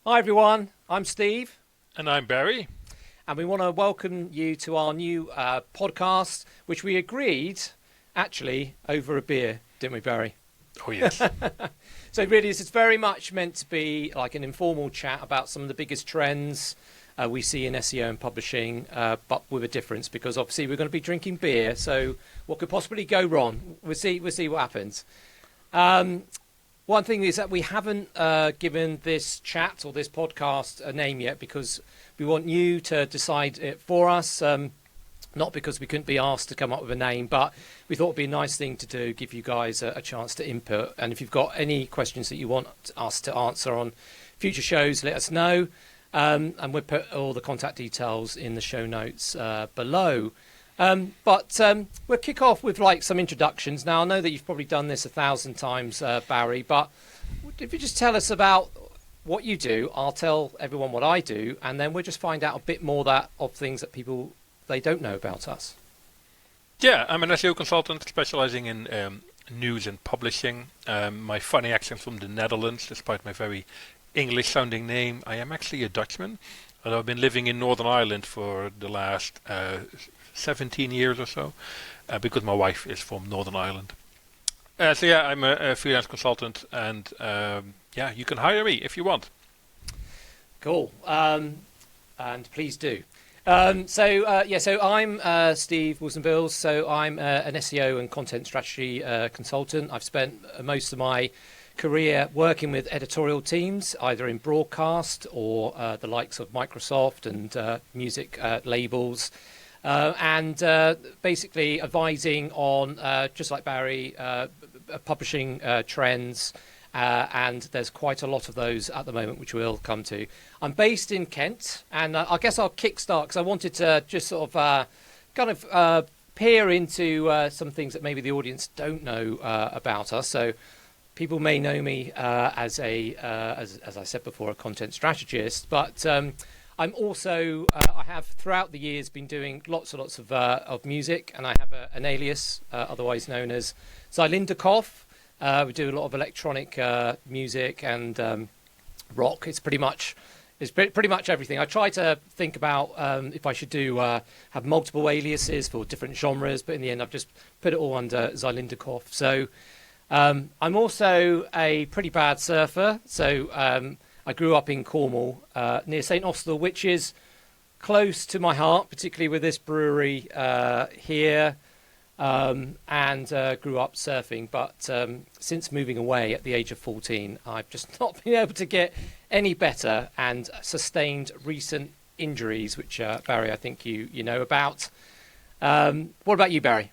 Hi everyone, I'm Steve. And I'm Barry. And we want to welcome you to our new podcast, which we agreed actually over a beer, didn't we, Barry? Oh, yes. So it really is, it's very much meant to be like an informal chat about some of the biggest trends we see in SEO and publishing, but with a difference, because obviously we're going to be drinking beer. So what could possibly go wrong? We'll see what happens. One thing is that we haven't given this chat or this podcast a name yet, because we want you to decide it for us. Not because we couldn't be asked to come up with a name, but we thought it'd be a nice thing to do, give you guys a chance to input. And if you've got any questions that you want us to answer on future shows, let us know. And we'll put all the contact details in the show notes below. But we'll kick off with like some introductions. Now, I know that you've probably done this 1,000 times, Barry, but if you just tell us about what you do, I'll tell everyone what I do, and then we'll just find out a bit more of things that people, they don't know about us. Yeah, I'm an SEO consultant specializing in news and publishing. My funny accent from the Netherlands, despite my very English-sounding name. I am actually a Dutchman, although I've been living in Northern Ireland for the last 17 years or so, because my wife is from Northern Ireland. So yeah, I'm a freelance consultant, and yeah, you can hire me if you want. Cool, and please do. So I'm Steve Wilson-Beales. So I'm an SEO and content strategy consultant. I've spent most of my career working with editorial teams, either in broadcast or the likes of Microsoft and music labels. And basically advising on, just like Barry, publishing trends, and there's quite a lot of those at the moment, which we'll come to. I'm based in Kent, and I guess I'll kickstart because I wanted to just sort of kind of peer into some things that maybe the audience don't know about us. So people may know me as I said before, a content strategist, but I'm also, I have throughout the years been doing lots and lots of music, and I have an alias, otherwise known as Zylindikov. We do a lot of electronic music and rock. It's pretty much everything. I try to think about if I should do have multiple aliases for different genres, but in the end I've just put it all under Zylindikov. So I'm also a pretty bad surfer. So I grew up in Cornwall, near St Austell, which is close to my heart, particularly with this brewery here, and grew up surfing. But since moving away at the age of 14, I've just not been able to get any better and sustained recent injuries, which, Barry, I think you know about. What about you, Barry?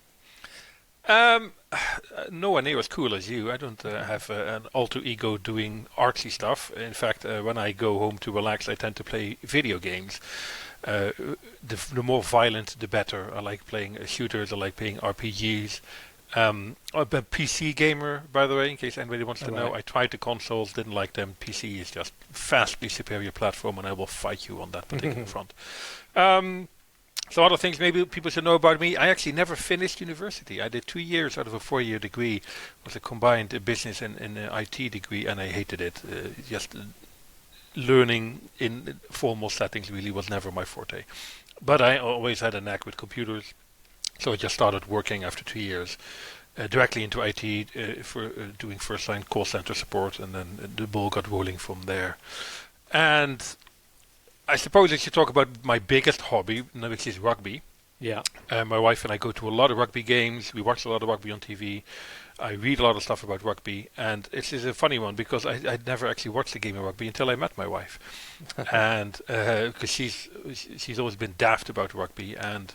Nowhere near as cool as you. I don't have an alter ego doing artsy stuff. In fact, when I go home to relax, I tend to play video games. The more violent, the better. I like playing shooters. I like playing RPGs. I'm a PC gamer, by the way, in case anybody wants to know. I tried the consoles, didn't like them. PC is just vastly superior platform, and I will fight you on that particular front. So other things maybe people should know about me. I actually never finished university. I did 2 years out of a 4-year degree. It was a combined business and an IT degree, and I hated it. Just learning in formal settings really was never my forte. But I always had a knack with computers, so I just started working after 2 years directly into IT for doing first-line call center support, and then the ball got rolling from there. And I suppose I should talk about my biggest hobby, which is rugby. Yeah. My wife and I go to a lot of rugby games. We watch a lot of rugby on TV. I read a lot of stuff about rugby, and it is a funny one because I'd never actually watched a game of rugby until I met my wife, and because she's always been daft about rugby. And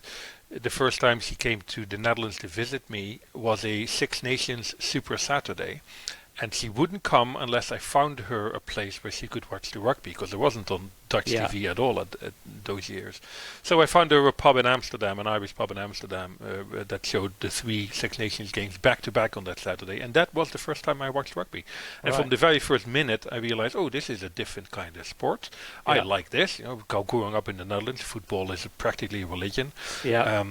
the first time she came to the Netherlands to visit me was a Six Nations Super Saturday. And she wouldn't come unless I found her a place where she could watch the rugby, because there wasn't on Dutch TV at all at those years. So I found her a pub in Amsterdam, an Irish pub in Amsterdam, that showed the 3 Six Nations games back to back on that Saturday. And that was the first time I watched rugby. And from the very first minute, I realized, oh, this is a different kind of sport. I like this. You know, growing up in the Netherlands, football is practically a religion. Yeah.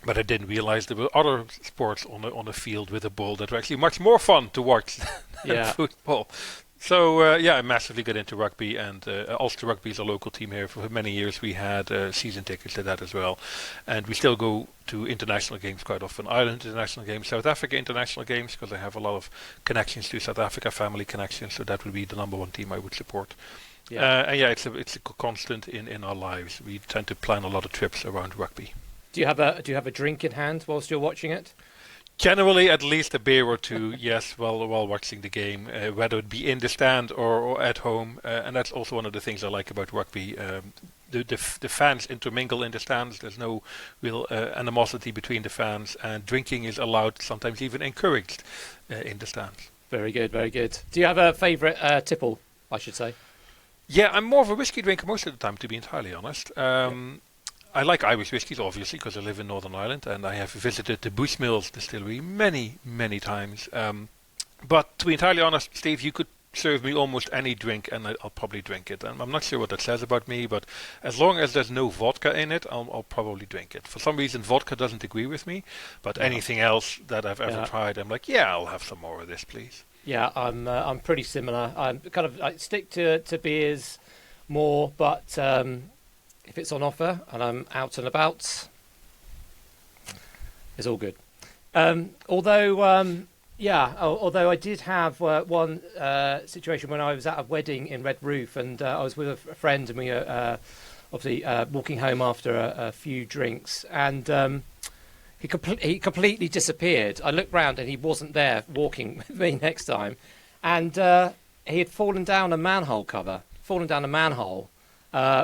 But I didn't realize there were other sports on a field with a ball that were actually much more fun to watch than football. So yeah, I massively got into rugby, and Ulster Rugby is a local team here. For many years, we had season tickets to that as well, and we still go to international games quite often. Ireland international games, South Africa international games, because I have a lot of connections to South Africa, family connections. So that would be the number one team I would support. And yeah, it's a constant in our lives. We tend to plan a lot of trips around rugby. Do you have a drink in hand whilst you're watching it? Generally, at least a beer or two, yes, while watching the game, whether it be in the stand or at home. And that's also one of the things I like about rugby. The fans intermingle in the stands. There's no real animosity between the fans, and drinking is allowed, sometimes even encouraged, in the stands. Very good, very good. Do you have a favourite tipple, I should say? Yeah, I'm more of a whiskey drinker most of the time, to be entirely honest. I like Irish whiskies, obviously, because I live in Northern Ireland, and I have visited the Bushmills distillery many, many times. But to be entirely honest, Steve, you could serve me almost any drink, and I'll probably drink it. And I'm not sure what that says about me, but as long as there's no vodka in it, I'll probably drink it. For some reason, vodka doesn't agree with me, but anything else that I've ever tried, I'm like, yeah, I'll have some more of this, please. Yeah, I'm pretty similar. I stick to beers more, but if it's on offer and I'm out and about, it's all good. Although I did have one situation when I was at a wedding in Redruth, and I was with a friend, and we were obviously walking home after a few drinks, and he completely disappeared. I looked round and he wasn't there walking with me next time, and he had fallen down a manhole,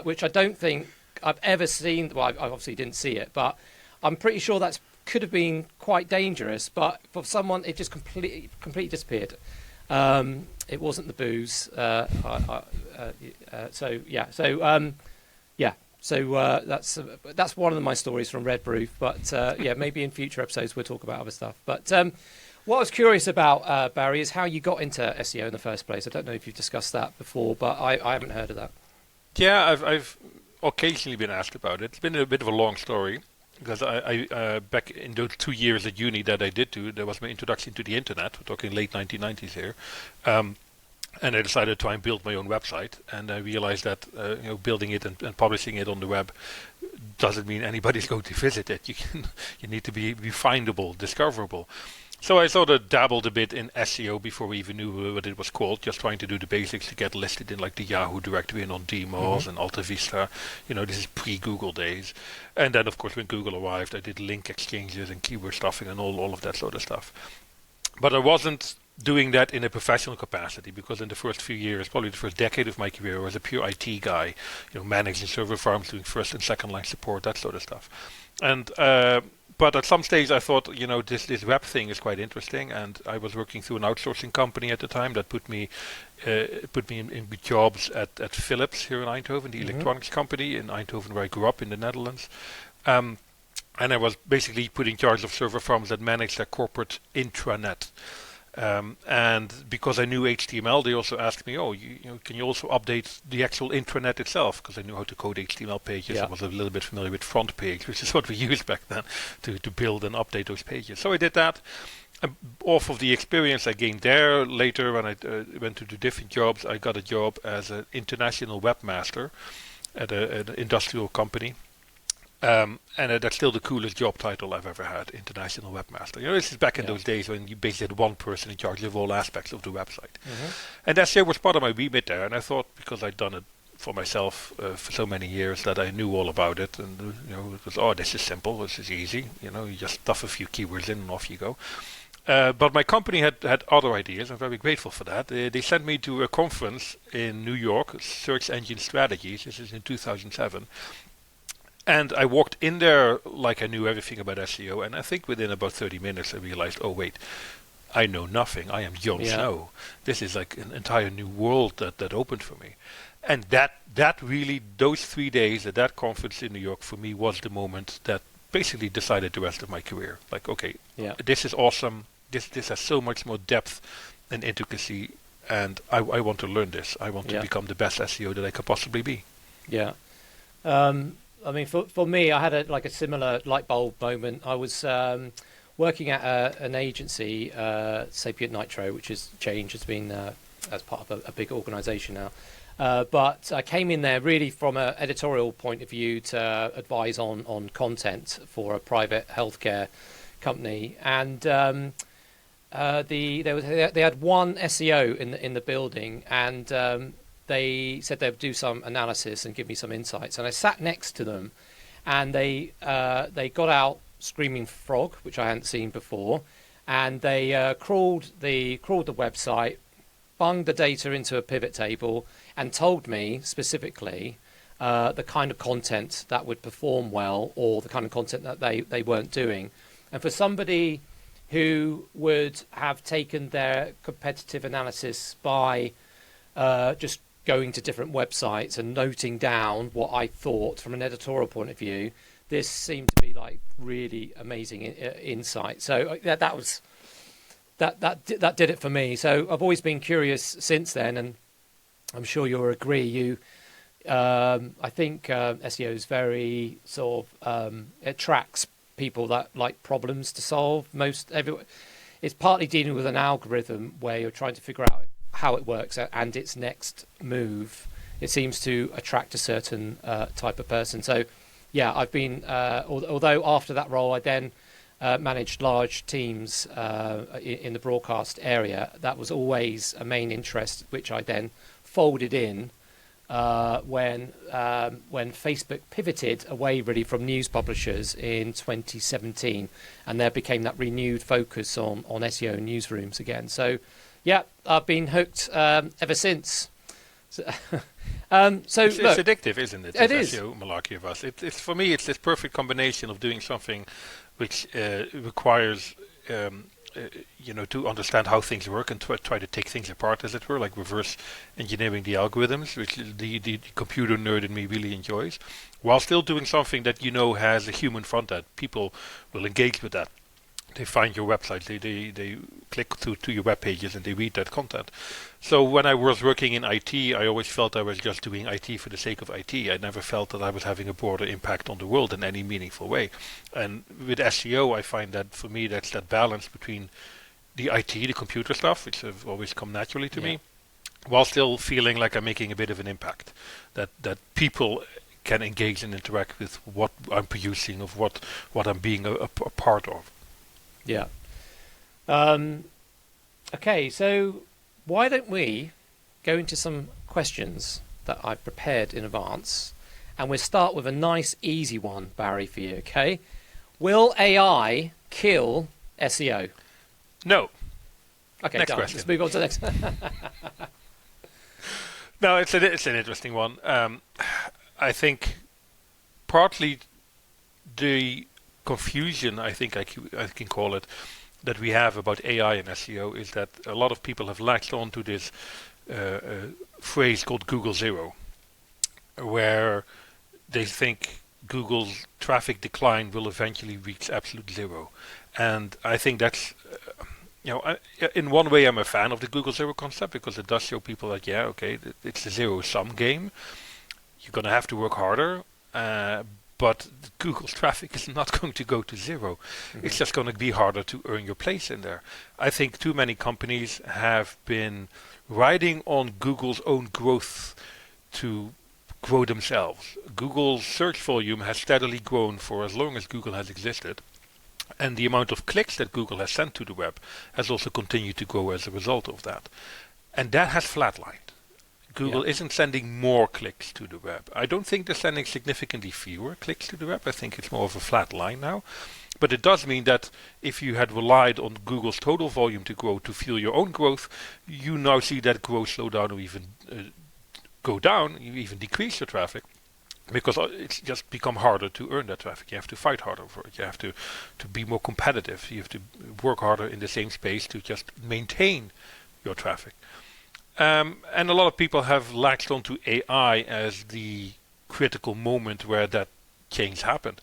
which I don't think I've ever seen. Well, I obviously didn't see it, but I'm pretty sure that could have been quite dangerous. But for someone, it just completely disappeared. It wasn't the booze. So that's one of my stories from Redruth. But maybe in future episodes we'll talk about other stuff. But what I was curious about, Barry, is how you got into SEO in the first place. I don't know if you've discussed that before, but I haven't heard of that. Yeah, I've occasionally been asked about it. It's been a bit of a long story, because I back in those 2 years at uni that I did there was my introduction to the internet. We're talking late 1990s here. And I decided to try and build my own website, and I realized that building it and publishing it on the web doesn't mean anybody's going to visit it. You need to be findable, discoverable. So I sort of dabbled a bit in SEO before we even knew what it was called, just trying to do the basics to get listed in like the Yahoo directory and on DMOS and Alta Vista. This is pre-Google days. And then, of course, when Google arrived, I did link exchanges and keyword stuffing and all of that sort of stuff. But I wasn't doing that in a professional capacity, because in the first few years, probably the first decade of my career, I was a pure IT guy, managing server farms, doing first and second line support, that sort of stuff. And but at some stage I thought, this web thing is quite interesting, and I was working through an outsourcing company at the time that put me in jobs at Philips here in Eindhoven, the electronics company in Eindhoven, where I grew up in the Netherlands. And I was basically put in charge of server farms that managed their corporate intranet. And because I knew HTML, they also asked me, can you also update the actual intranet itself? Because I knew how to code HTML pages. Yeah. I was a little bit familiar with front page, which is what we used back then to build and update those pages. So I did that. Off of the experience I gained there, later when I went to do different jobs, I got a job as an international webmaster at an industrial company. And that's still the coolest job title I've ever had, international webmaster. This is back in those days when you basically had one person in charge of all aspects of the website. And SEO was part of my remit there, and I thought, because I'd done it for myself for so many years, that I knew all about it, and it was, this is simple, this is easy, you just stuff a few keywords in and off you go. But my company had other ideas. I'm very grateful for that. They sent me to a conference in New York, Search Engine Strategies. This is in 2007. And I walked in there like I knew everything about SEO, and I think within about 30 minutes I realized, oh wait, I know nothing. I am Jon Snow. This is like an entire new world that opened for me. And that really, those 3 days at that conference in New York for me was the moment that basically decided the rest of my career. Like, okay, this is awesome. This has so much more depth and intricacy, and I want to learn this. I want to become the best SEO that I could possibly be. Yeah. I mean, for me, I had a similar light bulb moment. I was working at an agency, Sapient Nitro, which has changed. It's been as part of a big organisation now. But I came in there really from an editorial point of view to advise on content for a private healthcare company, and they had one SEO in the building, and they said they would do some analysis and give me some insights. And I sat next to them, and they got out Screaming Frog, which I hadn't seen before, and they crawled the website, bunged the data into a pivot table, and told me specifically the kind of content that would perform well, or the kind of content that they weren't doing. And for somebody who would have taken their competitive analysis by just going to different websites and noting down what I thought from an editorial point of view, this seemed to be like really amazing insight. So that was that did it for me. So I've always been curious since then, and I'm sure you'll agree. I think SEO is very sort of it attracts people that like problems to solve. It's partly dealing with an algorithm where you're trying to figure out how it works and its next move. It seems to attract a certain type of person. So yeah, I've been although after that role I then managed large teams in the broadcast area. That was always a main interest, which I then folded in when Facebook pivoted away really from news publishers in 2017, and there became that renewed focus on SEO and newsrooms again. So yeah, I've been hooked ever since. So, it's addictive, isn't it? It is. SEO malarkey of us. It's for me, it's this perfect combination of doing something which requires to understand how things work and try to take things apart, as it were, like reverse engineering the algorithms, which the computer nerd in me really enjoys, while still doing something that has a human front end. People will engage with that. They find your website, they click through to your web pages, and they read that content. So when I was working in IT, I always felt I was just doing IT for the sake of IT. I never felt that I was having a broader impact on the world in any meaningful way. And with SEO, I find that for me, that's that balance between the IT, the computer stuff, which have always come naturally to me, while still feeling like I'm making a bit of an impact. That people can engage and interact with what I'm producing, of what I'm being a part of. Yeah. Okay, so why don't we go into some questions that I've prepared in advance, and we'll start with a nice easy one, Barry, for you, okay? Will AI kill SEO? No. Okay, next done. question. Let's move on to the next. No, it's an interesting one. I think partly the confusion, I think I can call it, that we have about AI and SEO is that a lot of people have latched on to this phrase called Google Zero, where they think Google's traffic decline will eventually reach absolute zero. And I think that's, in one way I'm a fan of the Google Zero concept, because it does show people that, it's a zero-sum game. You're going to have to work harder, but Google's traffic is not going to go to zero. Mm-hmm. It's just going to be harder to earn your place in there. I think too many companies have been riding on Google's own growth to grow themselves. Google's search volume has steadily grown for as long as Google has existed. And the amount of clicks that Google has sent to the web has also continued to grow as a result of that. And that has flatlined. Google isn't sending more clicks to the web. I don't think they're sending significantly fewer clicks to the web. I think it's more of a flat line now. But it does mean that if you had relied on Google's total volume to grow to fuel your own growth, you now see that growth slow down or even go down, you even decrease your traffic, because it's just become harder to earn that traffic. You have to fight harder for it. You have to be more competitive. You have to work harder in the same space to just maintain your traffic. And a lot of people have latched onto AI as the critical moment where that change happened.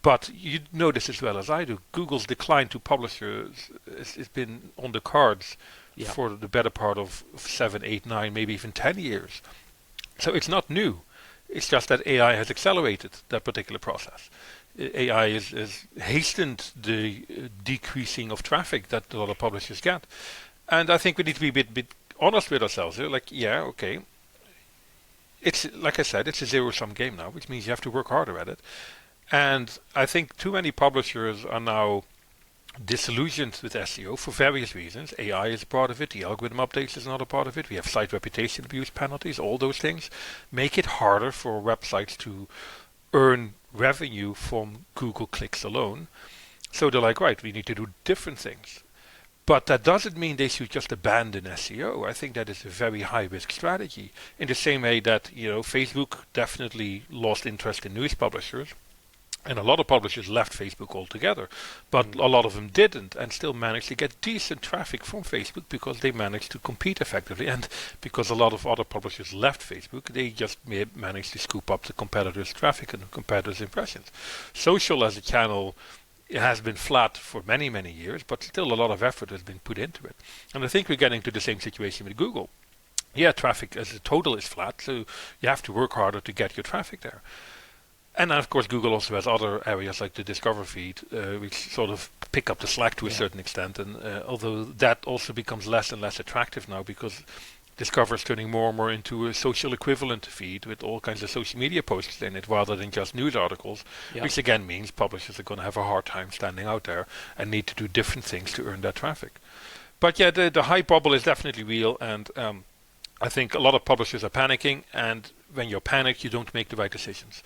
But you know this as well as I do. Google's decline to publishers has been on the cards for the better part of 7, 8, 9, maybe even 10 years. So it's not new. It's just that AI has accelerated that particular process. AI has hastened the decreasing of traffic that a lot of publishers get. And I think we need to be a bit honest with ourselves here. Like, yeah, okay. It's like I said, it's a zero-sum game now, which means you have to work harder at it. And I think too many publishers are now disillusioned with SEO for various reasons. AI is a part of it, the algorithm updates is another part of it, we have site reputation abuse penalties, all those things make it harder for websites to earn revenue from Google clicks alone. So they're like, right, we need to do different things. But that doesn't mean they should just abandon SEO. I think that is a very high risk strategy. In the same way that, Facebook definitely lost interest in news publishers. And a lot of publishers left Facebook altogether, but a lot of them didn't and still managed to get decent traffic from Facebook because they managed to compete effectively. And because a lot of other publishers left Facebook, they just managed to scoop up the competitors' traffic and the competitors' impressions. Social as a channel has been flat for many, many years, but still a lot of effort has been put into it. And I think we're getting to the same situation with Google. Yeah, traffic as a total is flat, so you have to work harder to get your traffic there. And then, of course, Google also has other areas like the Discover feed, which sort of pick up the slack to a certain extent. And although that also becomes less and less attractive now because Discover is turning more and more into a social equivalent feed with all kinds of social media posts in it rather than just news articles, which again means publishers are going to have a hard time standing out there and need to do different things to earn that traffic. But yeah, the hype bubble is definitely real, and I think a lot of publishers are panicking, and when you're panicked, you don't make the right decisions.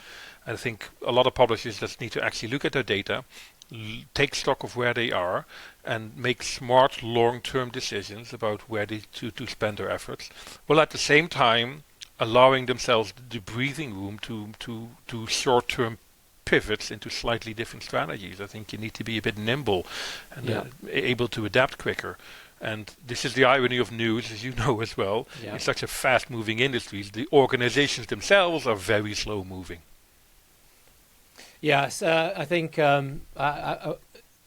I think a lot of publishers just need to actually look at their data, take stock of where they are, and make smart long-term decisions about where they to spend their efforts, while at the same time allowing themselves the breathing room to short-term pivots into slightly different strategies. I think you need to be a bit nimble and able to adapt quicker. And this is the irony of news, as you know as well. In such a fast-moving industry, the organizations themselves are very slow-moving. Yes, I think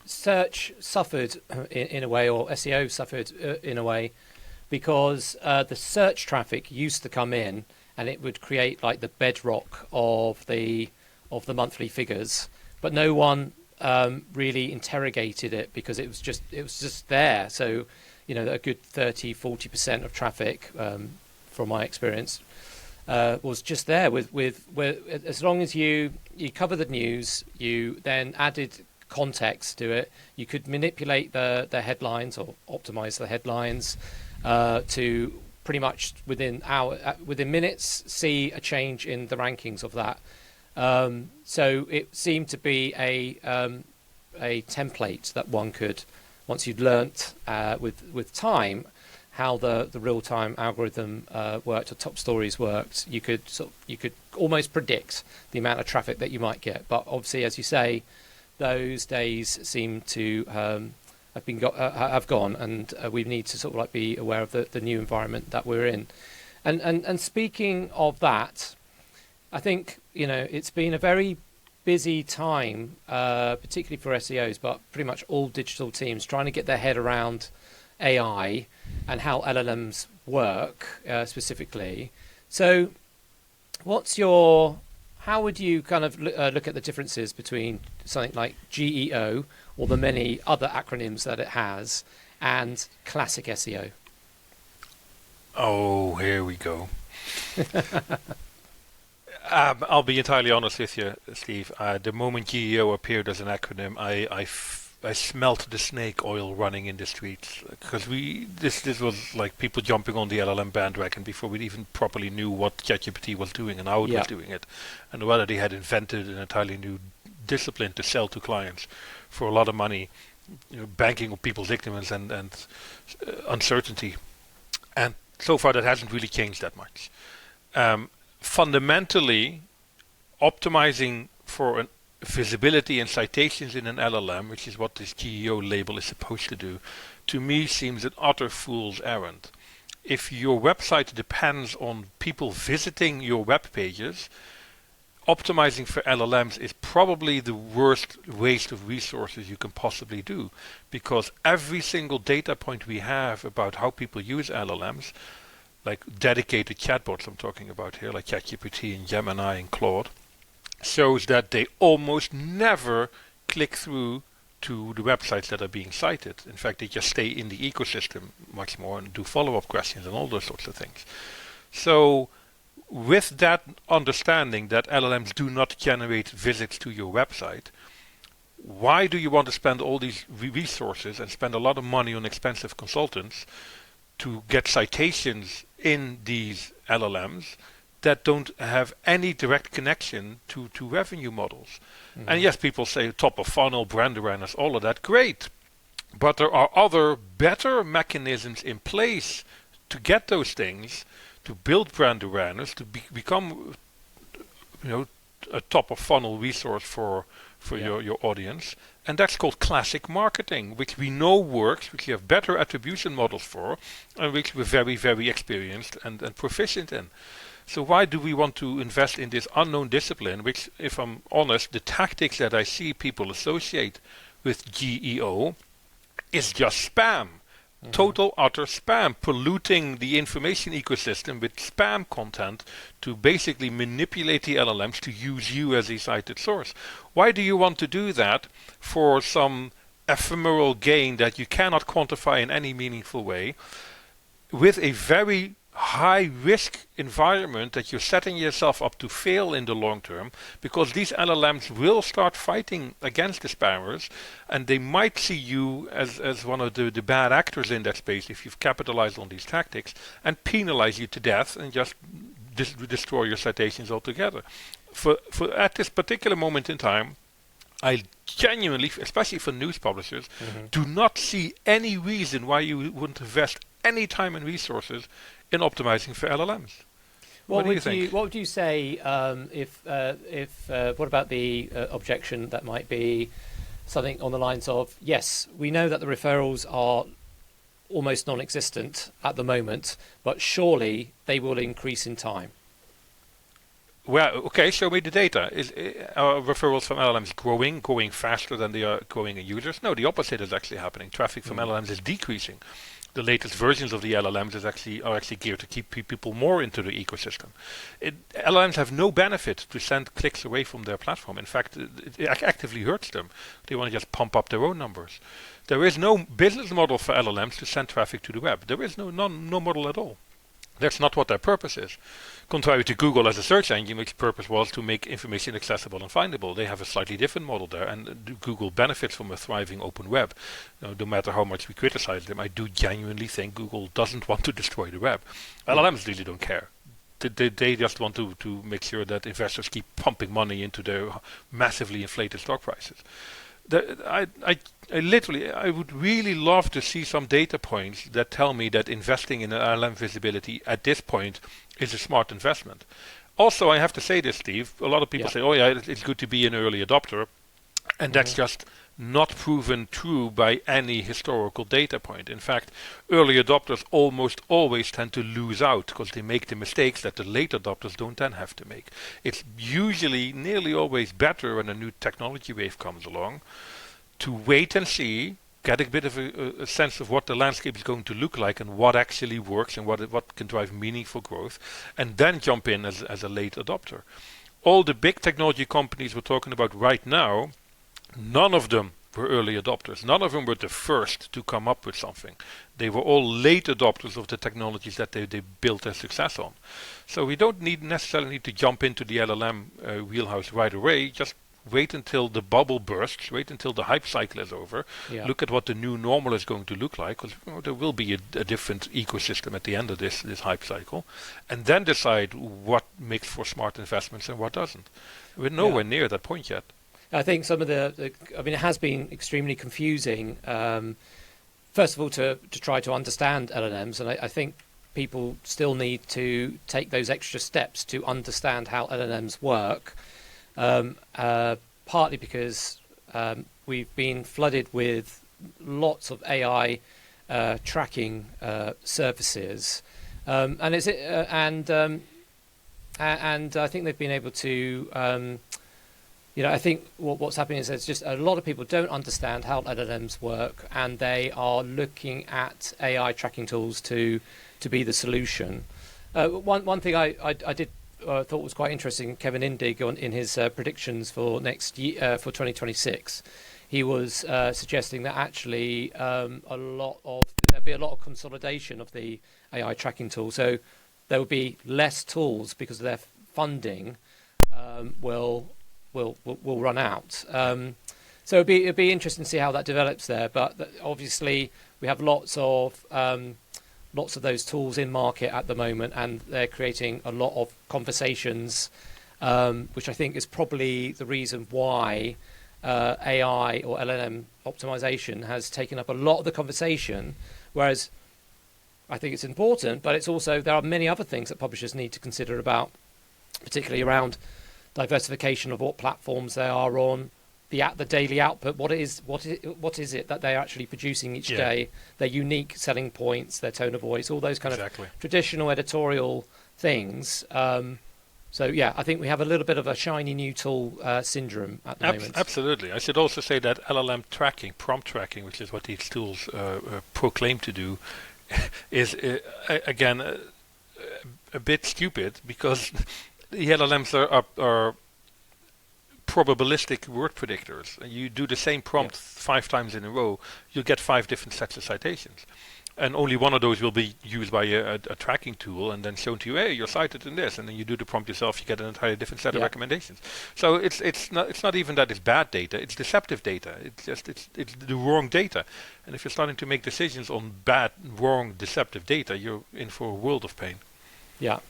search suffered in a way, or SEO suffered in a way, because the search traffic used to come in, and it would create like the bedrock of the monthly figures, but no one really interrogated it because it was just there. So, a good 30-40% of traffic, from my experience, was just there with as long as you cover the news, you then added context to it, you could manipulate the headlines or optimize the headlines to pretty much within minutes see a change in the rankings of that. So it seemed to be a template that one could, once you'd learnt with time how the real-time algorithm worked or top stories worked, you could almost predict the amount of traffic that you might get. But obviously, as you say, those days seem to have gone, and we need to sort of like be aware of the new environment that we're in. And speaking of that, I think it's been a very busy time, particularly for SEOs, but pretty much all digital teams trying to get their head around AI and how LLMs work specifically. So how would you kind of look at the differences between something like GEO or the many other acronyms that it has and classic SEO? Oh, here we go. I'll be entirely honest with you, Steve. The moment GEO appeared as an acronym, I smelt the snake oil running in the streets, because this was like people jumping on the LLM bandwagon before we even properly knew what ChatGPT was doing and how it was doing it, and whether they had invented an entirely new discipline to sell to clients for a lot of money, banking on people's ignorance and uncertainty. And so far that hasn't really changed that much. Fundamentally, optimizing for visibility and citations in an LLM, which is what this GEO label is supposed to me seems an utter fool's errand. If your website depends on people visiting your web pages, optimizing for LLMs is probably the worst waste of resources you can possibly do, because every single data point we have about how people use LLMs, like dedicated chatbots I'm talking about here, like ChatGPT and Gemini and Claude, shows that they almost never click through to the websites that are being cited. In fact, they just stay in the ecosystem much more and do follow-up questions and all those sorts of things. So with that understanding that LLMs do not generate visits to your website, why do you want to spend all these resources and spend a lot of money on expensive consultants to get citations in these LLMs that don't have any direct connection to revenue models? And yes, people say top of funnel, brand awareness, all of that, great. But there are other better mechanisms in place to get those things, to build brand awareness, to become, a top of funnel resource for your audience. And that's called classic marketing, which we know works, which we have better attribution models for, and which we're very, very experienced and proficient in. So why do we want to invest in this unknown discipline, which, if I'm honest, the tactics that I see people associate with GEO is just spam. Total, utter spam, polluting the information ecosystem with spam content to basically manipulate the LLMs to use you as a cited source. Why do you want to do that for some ephemeral gain that you cannot quantify in any meaningful way, with a very high risk environment that you're setting yourself up to fail in the long term, because these LLMs will start fighting against the spammers, and they might see you as one of the bad actors in that space if you've capitalized on these tactics, and penalize you to death and just destroy your citations altogether. For at this particular moment in time, I genuinely, especially for news publishers, do not see any reason why you wouldn't invest any time and resources in optimizing for LLMs. What do you think? What would you say if what about the objection that might be something on the lines of, yes, we know that the referrals are almost non-existent at the moment, but surely they will increase in time? Well, okay, show me the data. Are referrals from LLMs growing faster than they are growing in users? No, the opposite is actually happening. Traffic from LLMs is decreasing. The latest versions of the LLMs are actually geared to keep people more into the ecosystem. LLMs have no benefit to send clicks away from their platform. In fact, it actively hurts them. They want to just pump up their own numbers. There is no business model for LLMs to send traffic to the web. There is no model at all. That's not what their purpose is. Contrary to Google as a search engine, which purpose was to make information accessible and findable. They have a slightly different model there, and Google benefits from a thriving open web. No matter how much we criticize them, I do genuinely think Google doesn't want to destroy the web. LLMs really don't care. They just want to make sure that investors keep pumping money into their massively inflated stock prices. I would really love to see some data points that tell me that investing in an LLM visibility at this point is a smart investment. Also, I have to say this, Steve, a lot of people say, oh yeah, it's good to be an early adopter, and that's just not proven true by any historical data point. In fact, early adopters almost always tend to lose out because they make the mistakes that the late adopters don't then have to make. It's usually nearly always better when a new technology wave comes along to wait and see, get a bit of a sense of what the landscape is going to look like and what actually works and what can drive meaningful growth, and then jump in as a late adopter. All the big technology companies we're talking about right now, none of them were early adopters. None of them were the first to come up with something. They were all late adopters of the technologies that they built their success on. So we don't necessarily need to jump into the LLM wheelhouse right away. Just wait until the bubble bursts, wait until the hype cycle is over, look at what the new normal is going to look like, because there will be a different ecosystem at the end of this hype cycle, and then decide what makes for smart investments and what doesn't. We're nowhere near that point yet. I think some of it has been extremely confusing, first of all, to try to understand LLMs, and I think people still need to take those extra steps to understand how LLMs work. Partly because we've been flooded with lots of AI tracking services, and I think they've been able to. I think what's happening is there's just a lot of people don't understand how LLMs work, and they are looking at AI tracking tools to be the solution. One thing I did. Thought was quite interesting. Kevin Indig in his predictions for next year, for 2026, he was suggesting that actually there'd be a lot of consolidation of the AI tracking tool. So there would be less tools because their funding will run out. So it'd be interesting to see how that develops there. But obviously, we have lots of those tools in market at the moment, and they're creating a lot of conversations, which I think is probably the reason why AI or LLM optimization has taken up a lot of the conversation. Whereas I think it's important, but it's also there are many other things that publishers need to consider about, particularly around diversification of what platforms they are on, the daily output, what is it that they're actually producing each day, their unique selling points, their tone of voice, all those kind of traditional editorial things. So yeah, I think we have a little bit of a shiny new tool syndrome at the moment. Absolutely. I should also say that LLM tracking, prompt tracking, which is what these tools proclaim to do, is again a bit stupid, because the LLMs are probabilistic word predictors. You do the same prompt 5 times in a row, you'll get 5 different sets of citations. And only one of those will be used by a tracking tool and then shown to you, hey, you're cited in this. And then you do the prompt yourself, you get an entirely different set of recommendations. So it's not even that it's bad data, it's deceptive data. It's the wrong data. And if you're starting to make decisions on bad, wrong, deceptive data, you're in for a world of pain. Yeah.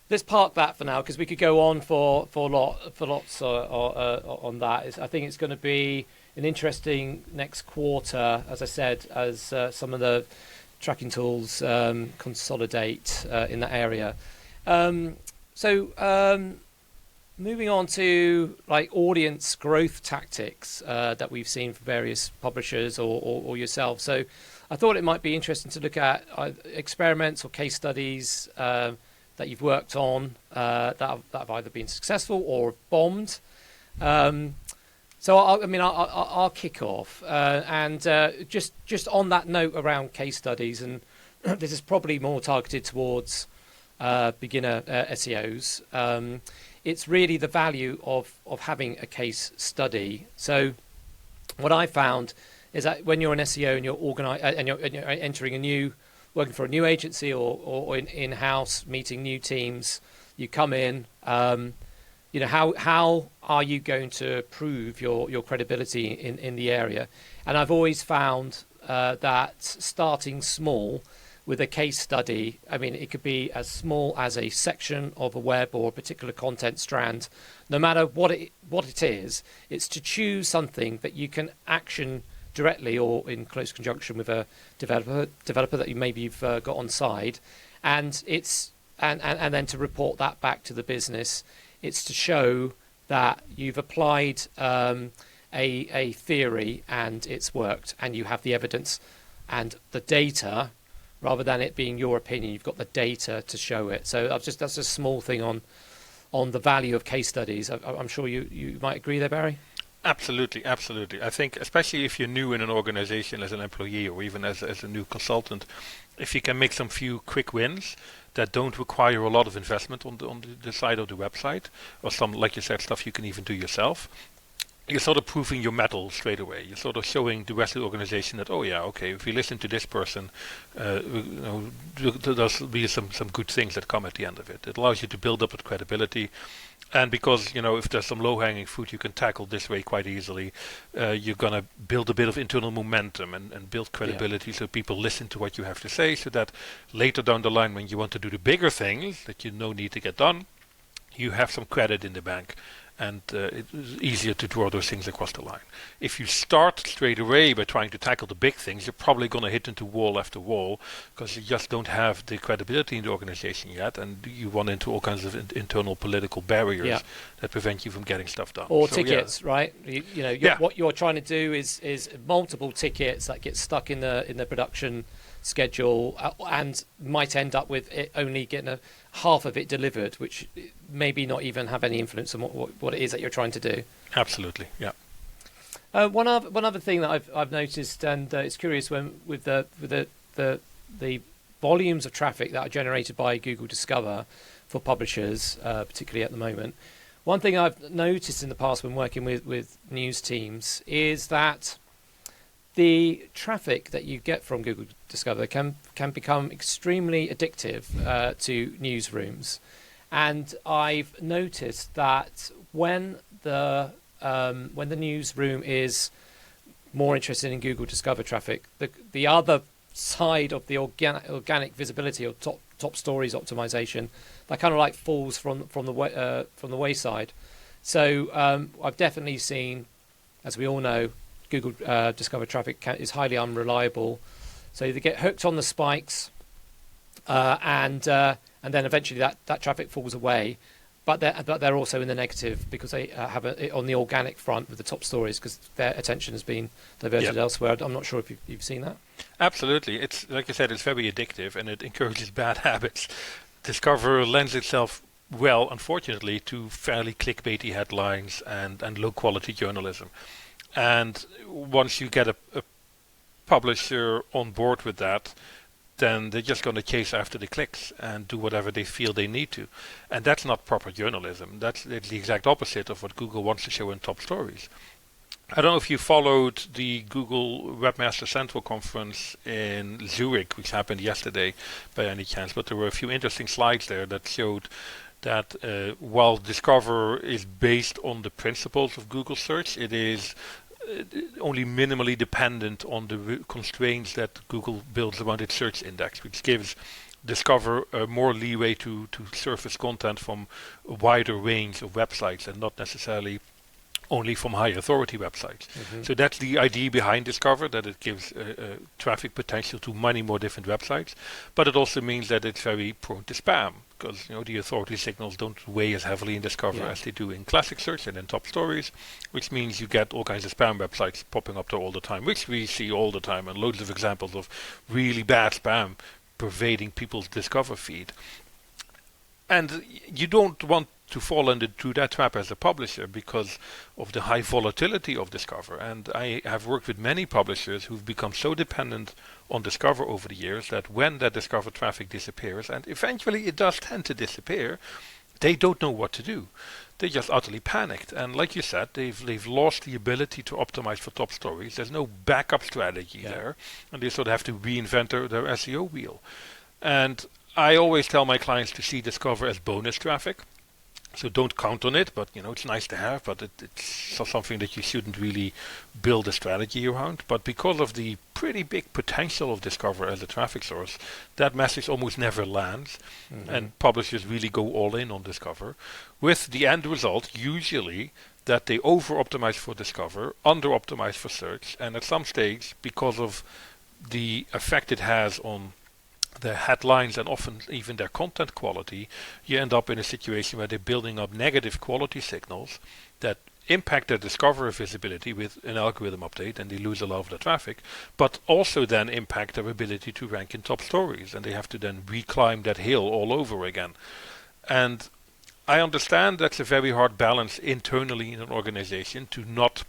Let's park that for now, because we could go on for lots on that. I think it's going to be an interesting next quarter, as I said, as some of the tracking tools consolidate in that area. Moving on to like audience growth tactics that we've seen from various publishers or yourself. So I thought it might be interesting to look at experiments or case studies that you've worked on that have either been successful or bombed. So I'll kick off, and just on that note around case studies, and this is probably more targeted towards beginner SEOs. It's really the value of having a case study. So what I found is that when you're an SEO and you're entering working for a new agency or in-house, meeting new teams, you come in, how are you going to prove your credibility in the area? And I've always found that starting small with a case study, it could be as small as a section of a web or a particular content strand. No matter what it is, it's to choose something that you can action directly or in close conjunction with a developer that you've got on side, and then to report that back to the business. It's to show that you've applied a theory and it's worked, and you have the evidence and the data, rather than it being your opinion. You've got the data to show it. So that's a small thing on the value of case studies. I'm sure you might agree there, Barry. Absolutely. I think especially if you're new in an organization as an employee or even as a new consultant, if you can make some few quick wins that don't require a lot of investment on the side of the website, or some, like you said, stuff you can even do yourself, you're sort of proving your mettle straight away. You're sort of showing the rest of the organization that, oh yeah, okay, if we listen to this person, there's be some good things that come at the end of it. It allows you to build up with credibility. And because, if there's some low-hanging fruit you can tackle this way quite easily, you're going to build a bit of internal momentum and build credibility, so people listen to what you have to say, so that later down the line when you want to do the bigger things that you need to get done, you have some credit in the bank. And it's easier to draw those things across the line. If you start straight away by trying to tackle the big things, you're probably going to hit into wall after wall, because you just don't have the credibility in the organization yet, and you run into all kinds of internal political barriers that prevent you from getting stuff done. Or tickets, right? What you're trying to do is multiple tickets that get stuck in the production schedule and might end up with it only getting half of it delivered, which maybe not even have any influence on what it is that you're trying to do. Absolutely, yeah. One other thing that I've noticed, and it's curious, with the volumes of traffic that are generated by Google Discover for publishers, particularly at the moment, one thing I've noticed in the past when working with news teams is that the traffic that you get from Google Discover can become extremely addictive to newsrooms, and I've noticed that when the newsroom is more interested in Google Discover traffic, the other side of the organic visibility or top stories optimization, that kind of like falls from the wayside. So I've definitely seen, as we all know, Google Discover traffic is highly unreliable. So they get hooked on the spikes, and then eventually that traffic falls away. But they're also in the negative because they have it on the organic front with the top stories because their attention has been diverted elsewhere. I'm not sure if you've seen that. Absolutely. It's like I said, it's very addictive and it encourages bad habits. Discover lends itself well, unfortunately, to fairly clickbaity headlines and low quality journalism. And once you get a publisher on board with that, then they're just going to chase after the clicks and do whatever they feel they need to. And that's not proper journalism. That's the exact opposite of what Google wants to show in top stories. I don't know if you followed the Google Webmaster Central conference in Zurich, which happened yesterday by any chance, but there were a few interesting slides there that showed that while Discover is based on the principles of Google search, it is only minimally dependent on the constraints that Google builds around its search index, which gives Discover more leeway to surface content from a wider range of websites and not necessarily only from high authority websites. Mm-hmm. So that's the idea behind Discover, that it gives traffic potential to many more different websites, but it also means that it's very prone to spam because the authority signals don't weigh as heavily in Discover as they do in classic search and in top stories, which means you get all kinds of spam websites popping up there all the time, which we see all the time, and loads of examples of really bad spam pervading people's Discover feed. And you don't want to fall into that trap as a publisher because of the high volatility of Discover. And I have worked with many publishers who've become so dependent on Discover over the years that when that Discover traffic disappears, and eventually it does tend to disappear, they don't know what to do. They just utterly panicked. And like you said, they've lost the ability to optimize for top stories. There's no backup strategy there. And they sort of have to reinvent their SEO wheel. And I always tell my clients to see Discover as bonus traffic. So don't count on it, but it's nice to have, but it's something that you shouldn't really build a strategy around. But because of the pretty big potential of Discover as a traffic source, that message almost never lands, and publishers really go all in on Discover, with the end result usually that they over-optimize for Discover, under-optimize for search, and at some stage, because of the effect it has on their headlines and often even their content quality, you end up in a situation where they're building up negative quality signals that impact their Discover visibility with an algorithm update, and they lose a lot of the traffic, but also then impact their ability to rank in top stories, and they have to then reclimb that hill all over again. And I understand that's a very hard balance internally in an organization to not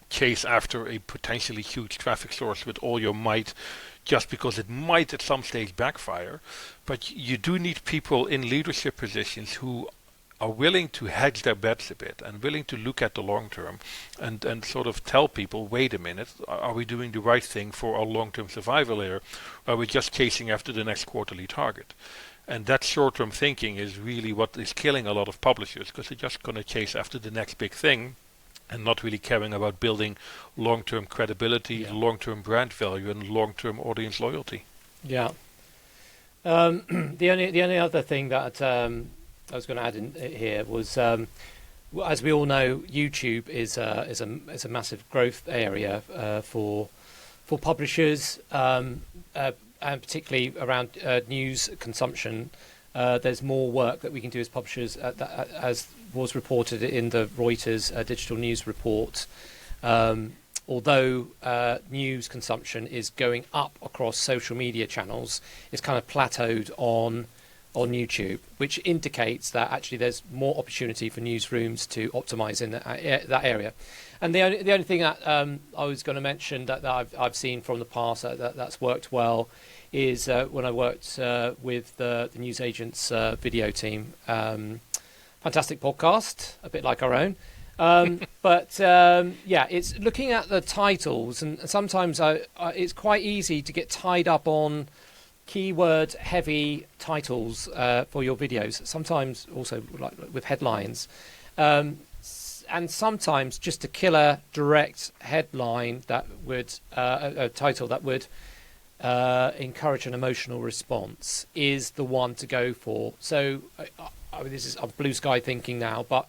chase after a potentially huge traffic source with all your might just because it might at some stage backfire. But you do need people in leadership positions who are willing to hedge their bets a bit and willing to look at the long term and sort of tell people, wait a minute, are we doing the right thing for our long-term survival here? Or are we just chasing after the next quarterly target? And that short-term thinking is really what is killing a lot of publishers, because they're just going to chase after the next big thing and not really caring about building long-term credibility, long-term brand value, and long-term audience loyalty. Yeah. The only other thing that I was going to add in here was, as we all know, YouTube is a massive growth area for publishers, and particularly around news consumption. There's more work that we can do as publishers, as was reported in the Reuters digital news report. Although news consumption is going up across social media channels, it's kind of plateaued on YouTube, which indicates that actually there's more opportunity for newsrooms to optimize in that area. And the only thing that I was going to mention that I've seen from the past that's worked well is when I worked with the newsagents video team. fantastic podcast, a bit like our own. It's looking at the titles, and sometimes it's quite easy to get tied up on keyword heavy titles for your videos, sometimes also like with headlines, and sometimes just a killer direct headline that would a title that would encourage an emotional response is the one to go for. So this is blue sky thinking now, but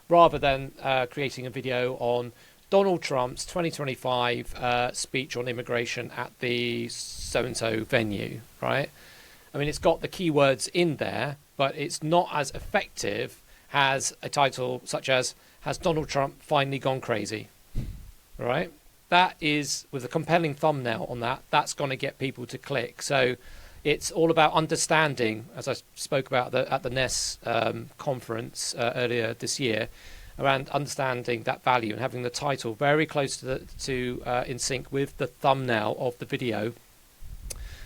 rather than creating a video on Donald Trump's 2025 speech on immigration at the so-and-so venue, right? I mean, it's got the keywords in there, but it's not as effective as a title such as, has Donald Trump finally gone crazy, right? That is, with a compelling thumbnail on that, that's going to get people to click. So it's all about understanding, as I spoke about at the NES conference earlier this year, around understanding that value and having the title very close to in sync with the thumbnail of the video.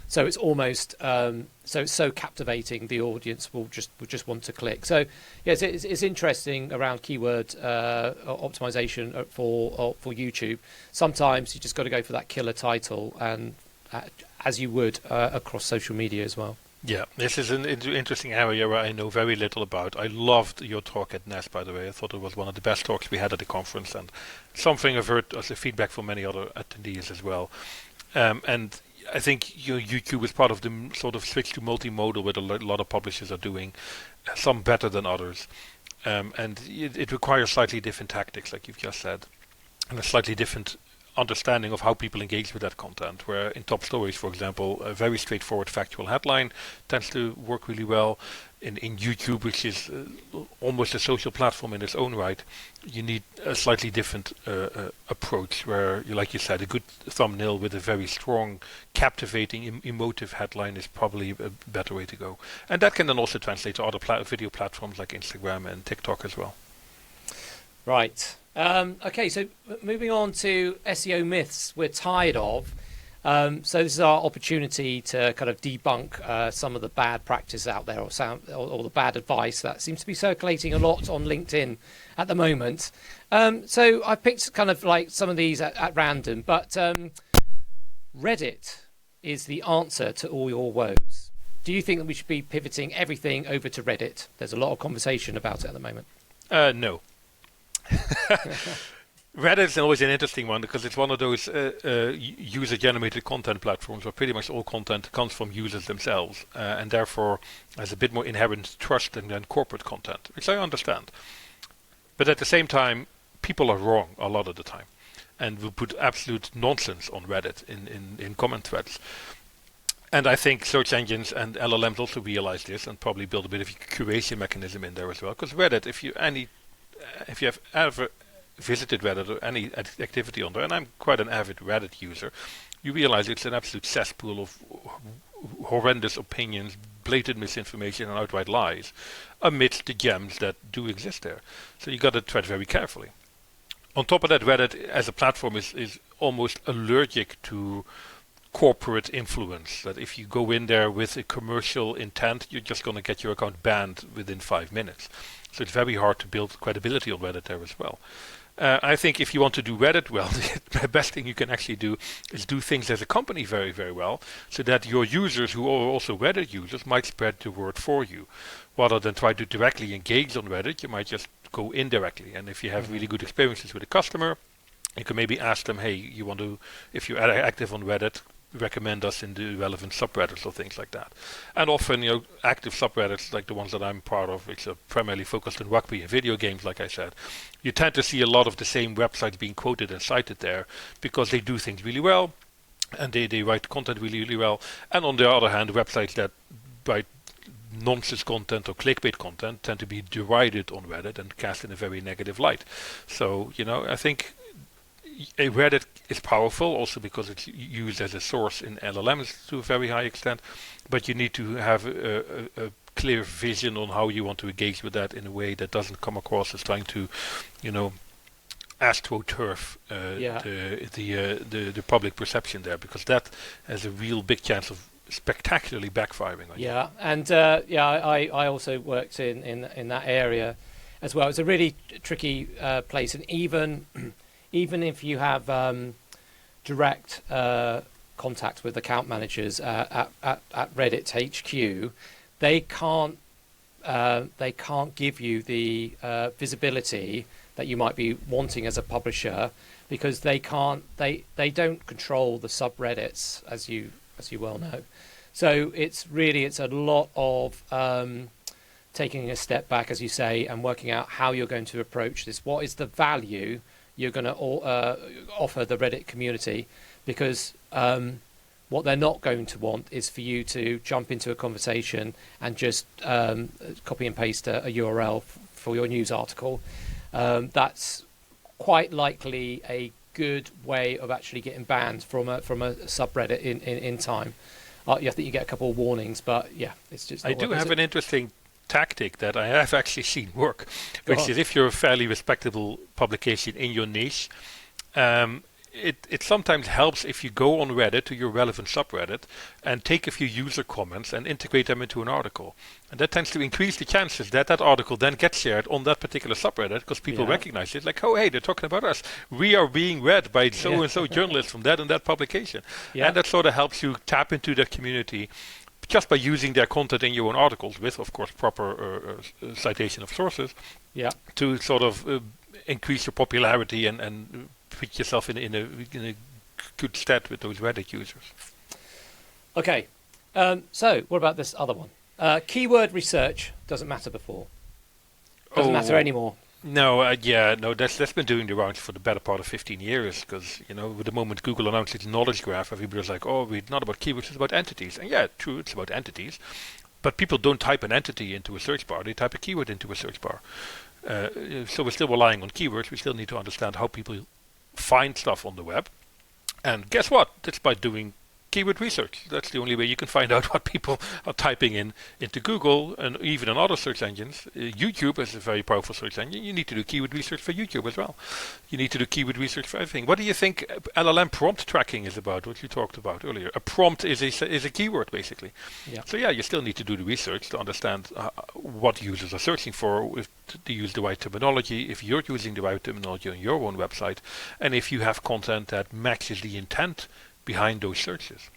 So it's almost it's so captivating, the audience will just want to click. So yes, it's interesting around keyword optimization for YouTube. Sometimes you just got to go for that killer title, and as you would across social media as well. Yeah, this is an interesting area where I know very little about. I loved your talk at NES, by the way. I thought it was one of the best talks we had at the conference, and something I've heard as a feedback from many other attendees as well. And I think YouTube is part of the sort of switch to multimodal, where a lot of publishers are doing, some better than others. And it requires slightly different tactics, like you've just said, and a slightly different understanding of how people engage with that content, where in top stories, for example, a very straightforward factual headline tends to work really well. In YouTube, which is almost a social platform in its own right, you need a slightly different approach, where, like you said, a good thumbnail with a very strong, captivating, emotive headline is probably a better way to go. And that can then also translate to other video platforms like Instagram and TikTok as well. Right. Okay, so moving on to SEO myths we're tired of. So this is our opportunity to kind of debunk some of the bad practice out there, or the bad advice that seems to be circulating a lot on LinkedIn at the moment. So I picked kind of like some of these at random, but Reddit is the answer to all your woes. Do you think that we should be pivoting everything over to Reddit? There's a lot of conversation about it at the moment. No. Reddit is always an interesting one, because it's one of those user-generated content platforms where pretty much all content comes from users themselves, and therefore has a bit more inherent trust than corporate content, which I understand. But at the same time, people are wrong a lot of the time, and will put absolute nonsense on Reddit in comment threads. And I think search engines and LLMs also realize this, and probably build a bit of a curation mechanism in there as well. Because Reddit, if you have ever visited Reddit or any activity on there, and I'm quite an avid Reddit user, you realize it's an absolute cesspool of horrendous opinions, blatant misinformation, and outright lies, amidst the gems that do exist there. So you got to tread very carefully. On top of that, Reddit as a platform is almost allergic to corporate influence, that if you go in there with a commercial intent, you're just going to get your account banned within 5 minutes. So it's very hard to build credibility on Reddit there as well. I think if you want to do Reddit well, the best thing you can actually do is do things as a company very, very well, so that your users, who are also Reddit users, might spread the word for you. Rather than try to directly engage on Reddit, you might just go indirectly. And if you have really good experiences with a customer, you can maybe ask them, hey, if you're active on Reddit, recommend us in the relevant subreddits or things like that. And often, active subreddits like the ones that I'm part of, which are primarily focused on rugby and video games, like I said, you tend to see a lot of the same websites being quoted and cited there, because they do things really well, and they write content really, really well. And on the other hand, websites that write nonsense content or clickbait content tend to be derided on Reddit and cast in a very negative light. So, I think Reddit is powerful also because it's used as a source in LLMs to a very high extent, but you need to have a clear vision on how you want to engage with that in a way that doesn't come across as trying to, astroturf the public perception there, because that has a real big chance of spectacularly backfiring on you. Yeah, and I also worked in that area. as well. It's a really tricky place, and even if you have direct contact with account managers at Reddit HQ, they can't give you the visibility that you might be wanting as a publisher, because they don't control the subreddits, as you well know. So it's a lot of taking a step back, as you say, and working out how you're going to approach this. What is the value you're going to offer the Reddit community? Because what they're not going to want is for you to jump into a conversation and just copy and paste a URL for your news article. That's quite likely a good way of actually getting banned from a subreddit in time. I think you get a couple of warnings, but yeah, it's just. I do have an interesting tactic that I have actually seen work, which is, if you're a fairly respectable publication in your niche, it sometimes helps if you go on Reddit to your relevant subreddit and take a few user comments and integrate them into an article. And that tends to increase the chances that that article then gets shared on that particular subreddit, because people recognize it, like, oh, hey, they're talking about us. We are being read by so-and-so journalists from that and that publication. Yeah. And that sort of helps you tap into that community just by using their content in your own articles with, of course, proper citation of sources, to sort of increase your popularity and put yourself in a good stead with those Reddit users. Okay, so what about this other one? Keyword research doesn't matter before. Doesn't matter anymore. No, that's been doing the rounds for the better part of 15 years, because, with the moment Google announced its knowledge graph, everybody's like, oh, it's not about keywords, it's about entities. And yeah, true, it's about entities. But people don't type an entity into a search bar, they type a keyword into a search bar. So we're still relying on keywords. We still need to understand how people find stuff on the web. And guess what? That's by doing keyword research. That's the only way you can find out what people are typing into Google and even in other search engines. YouTube is a very powerful search engine. You need to do keyword research for YouTube as well. You need to do keyword research for everything. What do you think LLM prompt tracking is about, what you talked about earlier? A prompt is a keyword, basically. Yeah. So yeah, you still need to do the research to understand what users are searching for, if to use the right terminology, if you're using the right terminology on your own website, and if you have content that matches the intent behind those searches.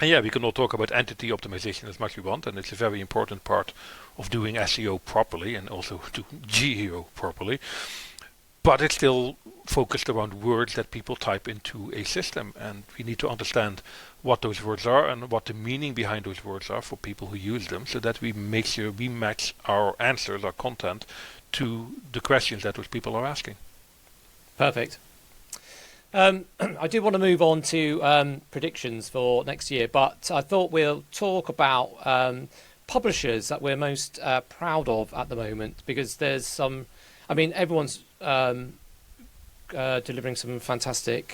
And yeah, we can all talk about entity optimization as much as we want, and it's a very important part of doing SEO properly and also to GEO properly. But it's still focused around words that people type into a system, and we need to understand what those words are and what the meaning behind those words are for people who use them, so that we make sure we match our answers, our content, to the questions that those people are asking. Perfect. I do want to move on to predictions for next year, but I thought we'll talk about publishers that we're most proud of at the moment, because there's some, everyone's delivering some fantastic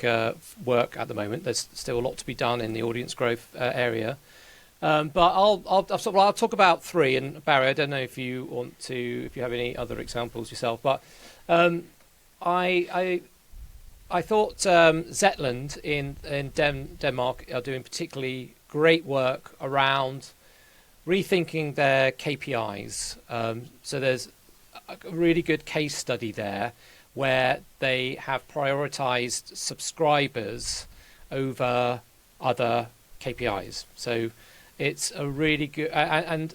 work at the moment. There's still a lot to be done in the audience growth area. But I'll talk about three, and Barry, I don't know if you have any other examples yourself, but I thought Zetland in Denmark are doing particularly great work around rethinking their KPIs. So there's a really good case study there where they have prioritized subscribers over other KPIs. So it's a really good, and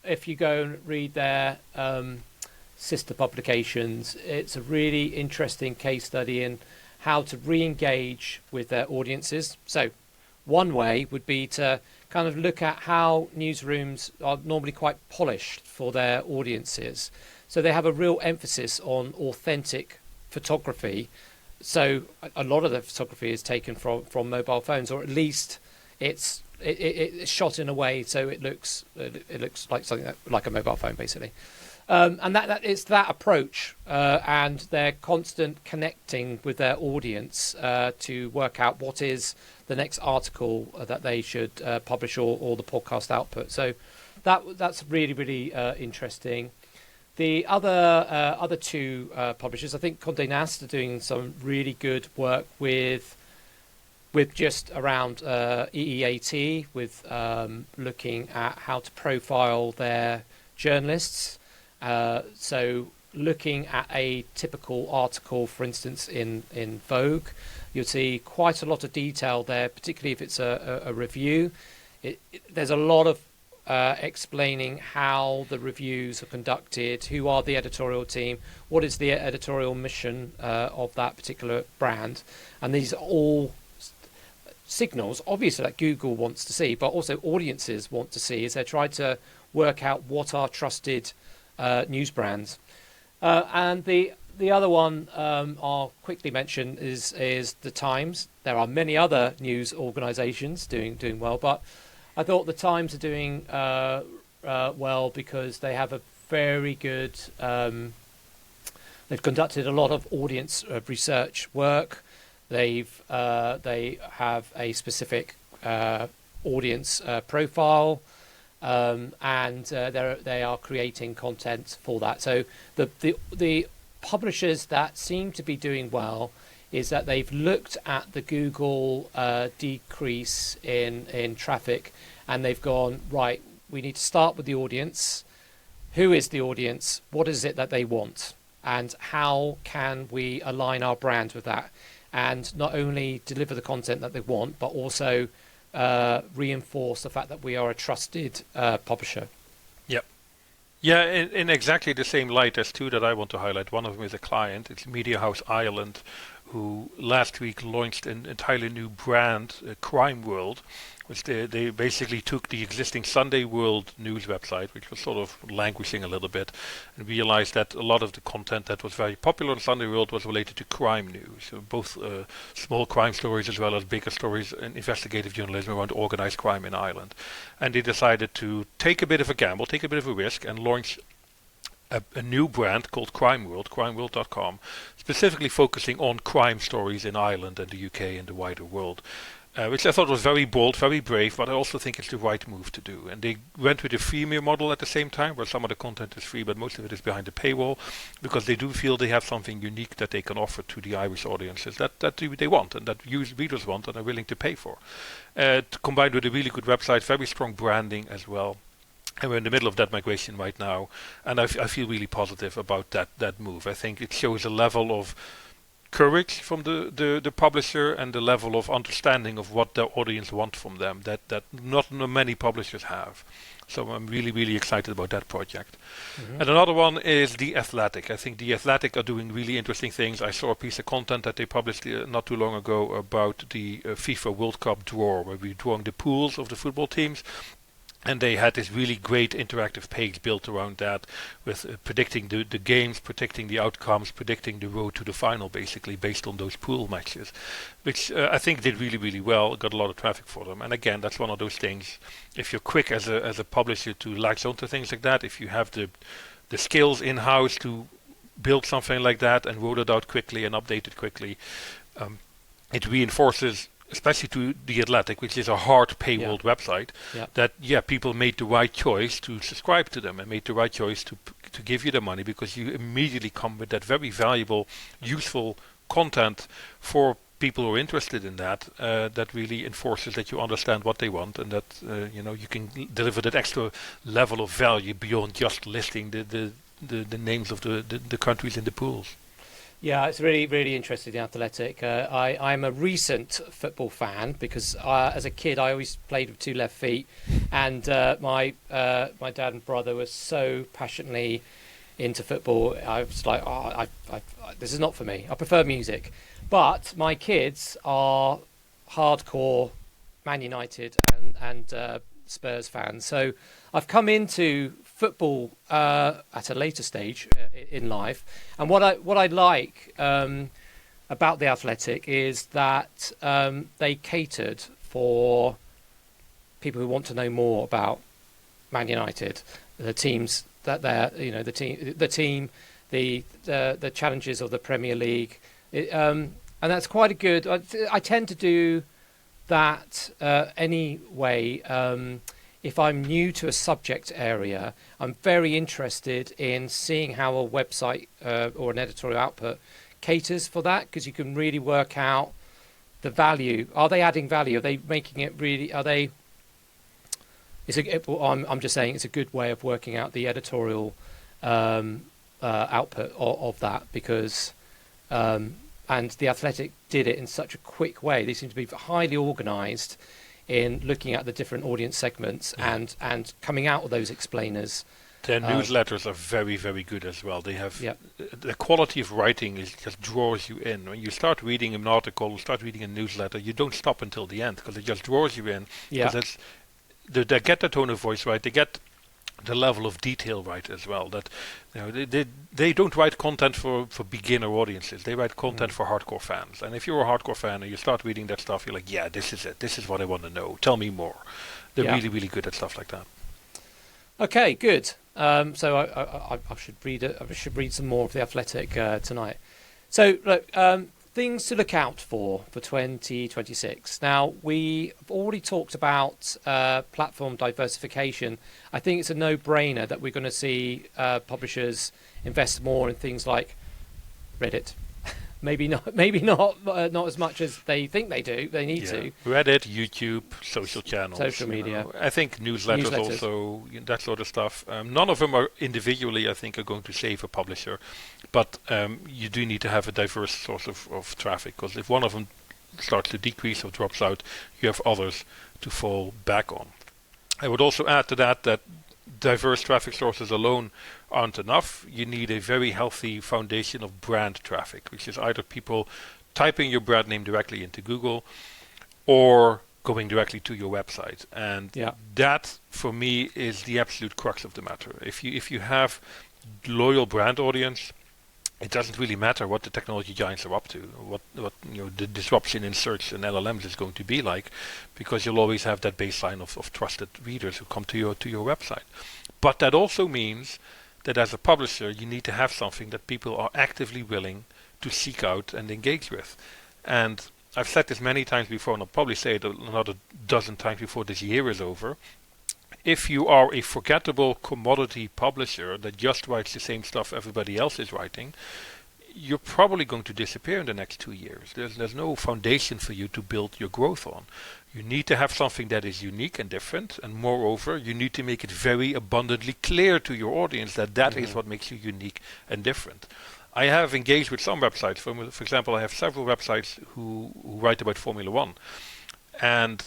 if you go and read their sister publications, it's a really interesting case study in how to re-engage with their audiences. So one way would be to kind of look at how newsrooms are normally quite polished for their audiences. So they have a real emphasis on authentic photography. So a lot of the photography is taken from mobile phones, or at least it's shot in a way so it looks like something like a mobile phone, basically. And that it's that approach and their constant connecting with their audience to work out what is the next article that they should publish, or the podcast output. So that's really, really interesting. The other two publishers, I think Condé Nast are doing some really good work with just around EEAT, with looking at how to profile their journalists. So looking at a typical article, for instance, in Vogue, you'll see quite a lot of detail there, particularly if it's a review. There's a lot of explaining how the reviews are conducted, who are the editorial team, what is the editorial mission of that particular brand. And these are all signals, obviously, that Google wants to see, but also audiences want to see as they try to work out what are trusted news brands. And the other one I'll quickly mention is the Times. There are many other news organisations doing well, but I thought the Times are doing well because they have a very good. They've conducted a lot of audience research work. They have a specific audience profile. And they are creating content for that. So the publishers that seem to be doing well is that they've looked at the Google decrease in traffic, and they've gone, right, we need to start with the audience. Who is the audience? What is it that they want? And how can we align our brand with that? And not only deliver the content that they want, but also reinforce the fact that we are a trusted publisher. Yep. Yeah, in exactly the same light, there's two that I want to highlight. One of them is a client. It's Media House Ireland, who last week launched an entirely new brand, Crime World, which they basically took the existing Sunday World news website, which was sort of languishing a little bit, and realized that a lot of the content that was very popular in Sunday World was related to crime news. So both small crime stories as well as bigger stories and investigative journalism around organized crime in Ireland. And they decided to take a bit of a gamble, take a bit of a risk, and launch a new brand called Crime World, crimeworld.com, specifically focusing on crime stories in Ireland and the UK and the wider world. Which I thought was very bold, very brave, but I also think it's the right move to do. And they went with a freemium model at the same time, where some of the content is free, but most of it is behind the paywall, because they do feel they have something unique that they can offer to the Irish audiences that they want and that readers want and are willing to pay for. Combined with a really good website, very strong branding as well. And we're in the middle of that migration right now, and I feel really positive about that move. I think it shows a level of courage from the publisher and the level of understanding of what their audience want from them that not many publishers have. So I'm really, really excited about that project. Mm-hmm. And another one is The Athletic. I think The Athletic are doing really interesting things. I saw a piece of content that they published not too long ago about the FIFA World Cup draw, where we're drawing the pools of the football teams. And they had this really great interactive page built around that, with predicting the games, predicting the outcomes, predicting the road to the final, basically, based on those pool matches, which I think did really, really well, got a lot of traffic for them. And again, that's one of those things, if you're quick as a publisher to latch onto things like that, if you have the skills in-house to build something like that and roll it out quickly and update it quickly, it reinforces, especially to The Athletic, which is a hard paywalled website, that people made the right choice to subscribe to them and made the right choice to give you the money, because you immediately come with that very valuable, useful content for people who are interested in that. That really enforces that you understand what they want, and that you can deliver that extra level of value beyond just listing the names of the countries in the pools. Yeah, it's really, really interesting, The Athletic. I'm a recent football fan because as a kid I always played with two left feet, and my dad and brother were so passionately into football. I was like, this is not for me. I prefer music. But my kids are hardcore Man United and Spurs fans. So I've come into football at a later stage in life, and what I like about The Athletic is that they catered for people who want to know more about Man United, the teams that they're, the challenges of the Premier League, and that's quite a good. I tend to do that anyway. If I'm new to a subject area, I'm very interested in seeing how a website or an editorial output caters for that, because you can really work out the value. Are they adding value? Are they making it really? Are they? I'm just saying it's a good way of working out the editorial output of that, because and the Athletic did it in such a quick way. They seem to be highly organised in looking at the different audience segments and coming out of those explainers. Their newsletters are very, very good as well. They have the quality of writing just draws you in. When you start reading an article, start reading a newsletter, you don't stop until the end, because it just draws you in. Because they get the tone of voice right. They get the level of detail right as well. That they don't write content for beginner audiences. They write content for hardcore fans. And if you're a hardcore fan and you start reading that stuff, you're like, yeah, this is it. This is what I want to know. Tell me more. They're really, really good at stuff like that. Okay, good. So I should read it. I should read some more of the Athletic tonight. So look, things to look out for 2026. Now, we've already talked about platform diversification. I think it's a no-brainer that we're going to see publishers invest more in things like Reddit. Maybe not as much as they think they do. They need to. Reddit, YouTube, social channels, social media. I think newsletters also, that sort of stuff. None of them are individually, I think, are going to save a publisher, but you do need to have a diverse source of traffic, because if one of them starts to decrease or drops out, you have others to fall back on. I would also add to that diverse traffic sources alone aren't enough. You need a very healthy foundation of brand traffic, which is either people typing your brand name directly into Google or going directly to your website. And that, for me, is the absolute crux of the matter. If you have loyal brand audience, it doesn't really matter what the technology giants are up to, what the disruption in search and LLMs is going to be like, because you'll always have that baseline of trusted readers who come to your website. But that also means that as a publisher, you need to have something that people are actively willing to seek out and engage with. And I've said this many times before, and I'll probably say it another dozen times before this year is over. If you are a forgettable commodity publisher that just writes the same stuff everybody else is writing, you're probably going to disappear in the next 2 years. There's no foundation for you to build your growth on. You need to have something that is unique and different, and moreover, you need to make it very abundantly clear to your audience that is what makes you unique and different. I have engaged with some websites. For example, I have several websites who write about Formula One, and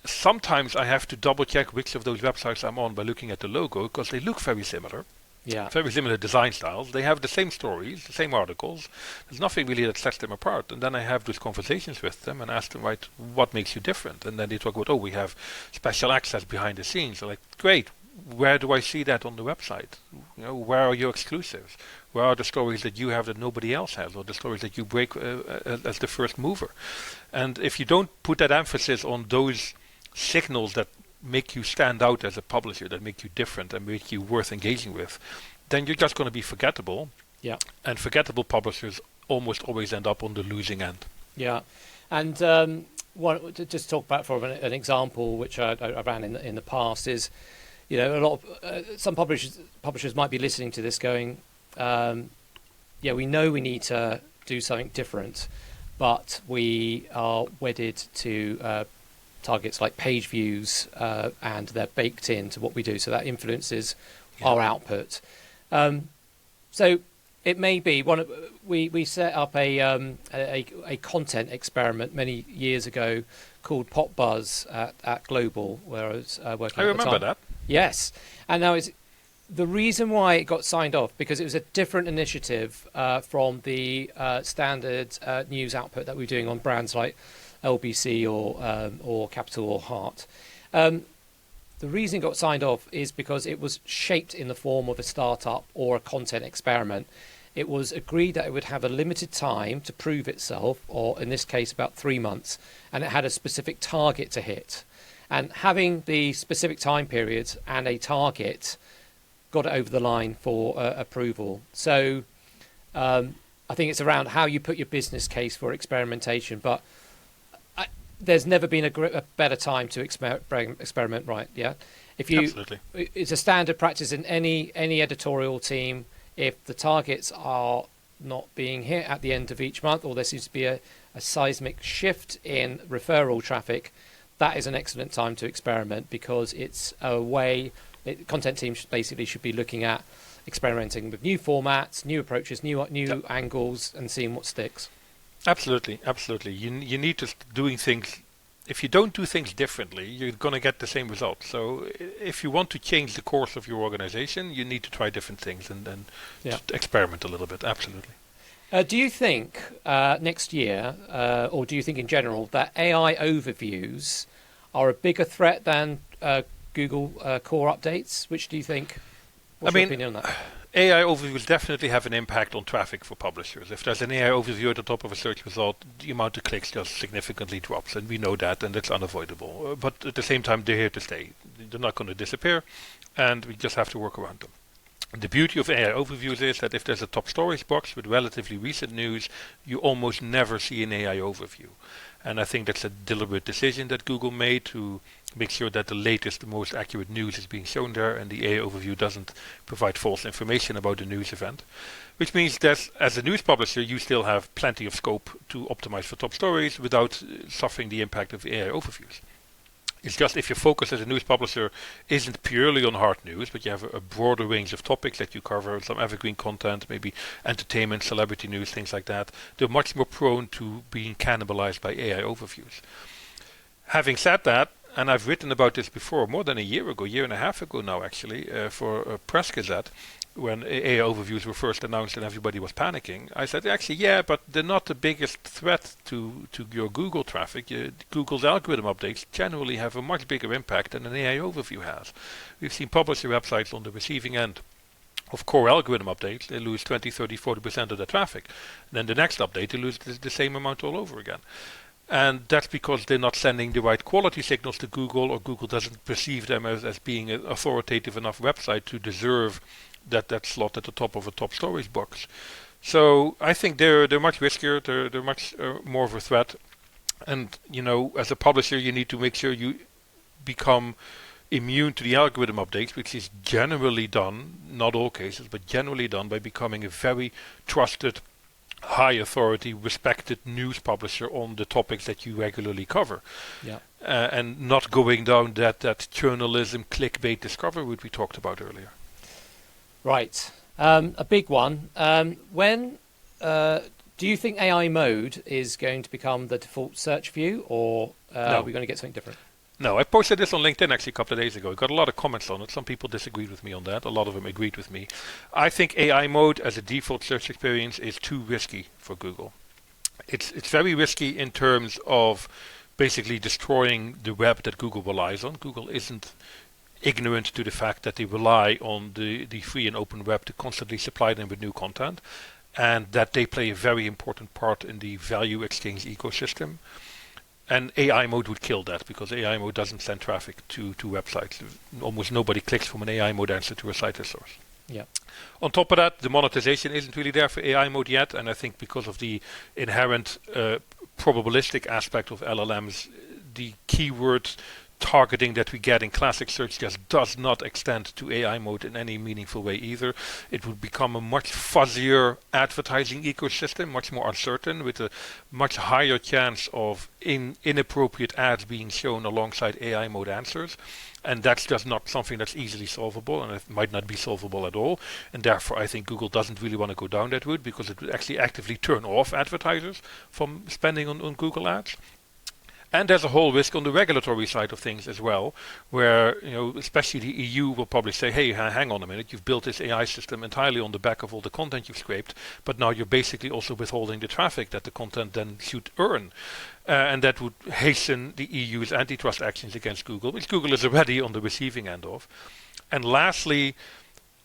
sometimes I have to double check which of those websites I'm on by looking at the logo, because they look very similar. Very similar design styles. They have the same stories, the same articles. There's nothing really that sets them apart. And then I have those conversations with them and ask them, right, what makes you different? And then they talk about, we have special access behind the scenes. I'm like, great. Where do I see that on the website? Where are your exclusives? Where are the stories that you have that nobody else has, or the stories that you break as the first mover? And if you don't put that emphasis on those signals that make you stand out as a publisher, that make you different and make you worth engaging with, then you're just going to be forgettable. And forgettable publishers almost always end up on the losing end. And to just talk about for an example which I ran in the past is, a lot of some publishers might be listening to this going, we know we need to do something different, but we are wedded to targets like page views, and they're baked into what we do, so that influences our output. So it may be we set up a content experiment many years ago called Pop Buzz at Global, where I was working. I remember that. Yes, and now the reason why it got signed off, because it was a different initiative from the standard news output that we're doing on brands like LBC or Capital or Heart. The reason it got signed off is because it was shaped in the form of a startup or a content experiment. It was agreed that it would have a limited time to prove itself, or in this case about 3 months, and it had a specific target to hit. And having the specific time periods and a target got it over the line for approval. So I think it's around how you put your business case for experimentation, but there's never been a better time to experiment, right? Yeah. Absolutely. It's a standard practice in any editorial team. If the targets are not being hit at the end of each month, or there seems to be a seismic shift in referral traffic, that is an excellent time to experiment, because it's a way content teams basically should be looking at experimenting with new formats, new approaches, new angles, and seeing what sticks. Absolutely, absolutely. You need to doing things. If you don't do things differently, you're going to get the same result. So if you want to change the course of your organization, you need to try different things and just experiment a little bit. Absolutely. Do you think next year, or do you think in general, that AI overviews are a bigger threat than Google core updates? Which do you think? What's your opinion on that? AI overviews definitely have an impact on traffic for publishers. If there's an AI overview at the top of a search result, the amount of clicks just significantly drops, and we know that, and it's unavoidable. But at the same time, they're here to stay. They're not going to disappear, and we just have to work around them. The beauty of AI overviews is that if there's a top stories box with relatively recent news, you almost never see an AI overview. And I think that's a deliberate decision that Google made to make sure that the latest, the most accurate news is being shown there, and the AI overview doesn't provide false information about the news event. Which means that as a news publisher, you still have plenty of scope to optimize for top stories without suffering the impact of AI overviews. It's just if your focus as a news publisher isn't purely on hard news, but you have a broader range of topics that you cover, some evergreen content, maybe entertainment, celebrity news, things like that, they're much more prone to being cannibalized by AI overviews. Having said that, and I've written about this before, more than a year and a half ago now actually, for a Press Gazette, when AI overviews were first announced and everybody was panicking, I said, actually, yeah, but they're not the biggest threat to your Google traffic. Google's algorithm updates generally have a much bigger impact than an AI overview has. We've seen publisher websites on the receiving end of core algorithm updates. They lose 20, 30, 40% of their traffic. And then the next update, they lose the same amount all over again. And that's because they're not sending the right quality signals to Google, or Google doesn't perceive them as being an authoritative enough website to deserve that slot at the top of a top stories box. So I think they're much riskier, they're much more of a threat. And as a publisher, you need to make sure you become immune to the algorithm updates, which is generally done, not all cases, but generally done by becoming a very trusted, high authority, respected news publisher on the topics that you regularly cover. Yeah. And not going down that journalism clickbait discover route we talked about earlier. Right. A big one. When do you think AI mode is going to become the default search view, or are we going to get something different? No, I posted this on LinkedIn actually a couple of days ago. I got a lot of comments on it. Some people disagreed with me on that. A lot of them agreed with me. I think AI mode as a default search experience is too risky for Google. It's very risky in terms of basically destroying the web that Google relies on. Google isn't ignorant to the fact that they rely on the free and open web to constantly supply them with new content, and that they play a very important part in the value exchange ecosystem. And AI mode would kill that, because AI mode doesn't send traffic to websites. Almost nobody clicks from an AI mode answer to a site source. Yeah. On top of that, the monetization isn't really there for AI mode yet, and I think because of the inherent probabilistic aspect of LLMs, the keyword targeting that we get in classic search just does not extend to AI mode in any meaningful way either. It would become a much fuzzier advertising ecosystem, much more uncertain, with a much higher chance of inappropriate ads being shown alongside AI mode answers. And that's just not something that's easily solvable, and it might not be solvable at all. And therefore, I think Google doesn't really want to go down that route, because it would actually actively turn off advertisers from spending on Google ads. And there's a whole risk on the regulatory side of things as well, where especially the EU will probably say, hey, hang on a minute, you've built this AI system entirely on the back of all the content you've scraped, but now you're basically also withholding the traffic that the content then should earn. And that would hasten the EU's antitrust actions against Google, which Google is already on the receiving end of. And lastly,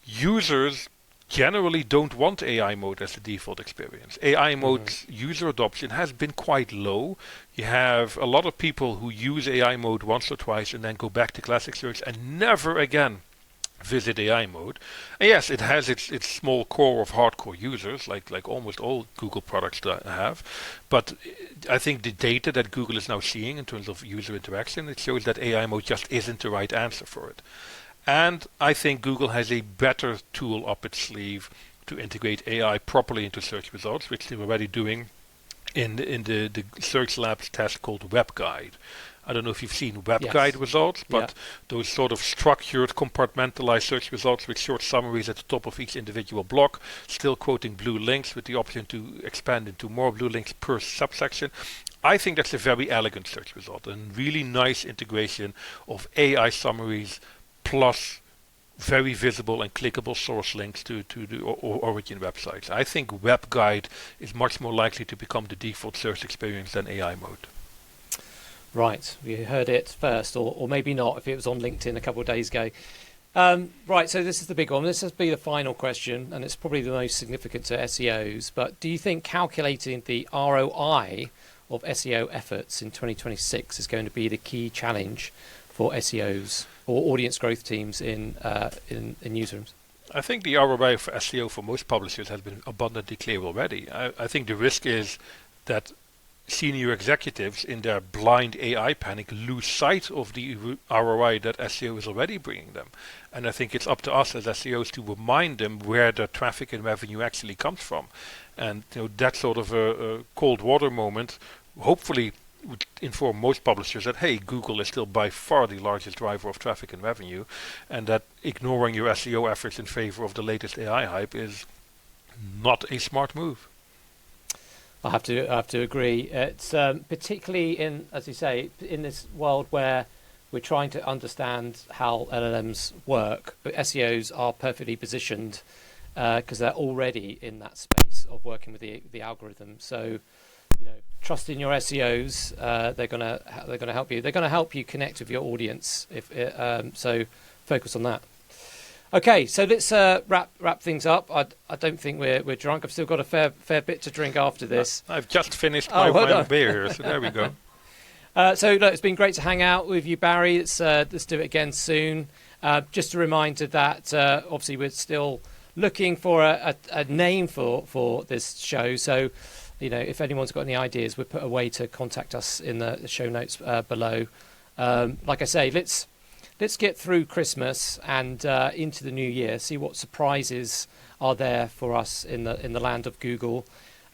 users generally don't want AI mode as the default experience. AI mode's user adoption has been quite low. You have a lot of people who use AI mode once or twice and then go back to classic search and never again visit AI mode. And yes, it has its small core of hardcore users, like almost all Google products have. But I think the data that Google is now seeing in terms of user interaction, it shows that AI mode just isn't the right answer for it. And I think Google has a better tool up its sleeve to integrate AI properly into search results, which they're already doing in the Search Labs test called WebGuide. I don't know if you've seen WebGuide Yes. results, but Yeah. those sort of structured, compartmentalized search results with short summaries at the top of each individual block, still quoting blue links with the option to expand into more blue links per subsection. I think that's a very elegant search result and really nice integration of AI summaries plus very visible and clickable source links to the origin websites. I think WebGuide is much more likely to become the default search experience than AI mode. Right, you heard it first, or maybe not if it was on LinkedIn a couple of days ago. Right, so this is the big one. This has to be the final question, and it's probably the most significant to SEOs. But do you think calculating the ROI of SEO efforts in 2026 is going to be the key challenge for SEOs or audience growth teams in newsrooms? I think the ROI for SEO for most publishers has been abundantly clear already. I think the risk is that senior executives in their blind AI panic lose sight of the ROI that SEO is already bringing them. And I think it's up to us as SEOs to remind them where their traffic and revenue actually comes from. And that sort of a cold water moment hopefully would inform most publishers that, hey, Google is still by far the largest driver of traffic and revenue, and that ignoring your SEO efforts in favor of the latest AI hype is not a smart move. I have to agree. It's particularly in, as you say, in this world where we're trying to understand how LLMs work, but SEOs are perfectly positioned because they're already in that space of working with the algorithm. So, trust in your SEOs. They're gonna help you. They're gonna help you connect with your audience. So, focus on that. Okay, so let's wrap things up. I don't think we're drunk. I've still got a fair bit to drink after this. I've just finished my beer, so there we go. So look, it's been great to hang out with you, Barry. Let's do it again soon. Just a reminder that obviously we're still looking for a name for this show. So, if anyone's got any ideas, we'll put a way to contact us in the show notes below. Like I say, let's get through Christmas and into the new year. See what surprises are there for us in the land of Google,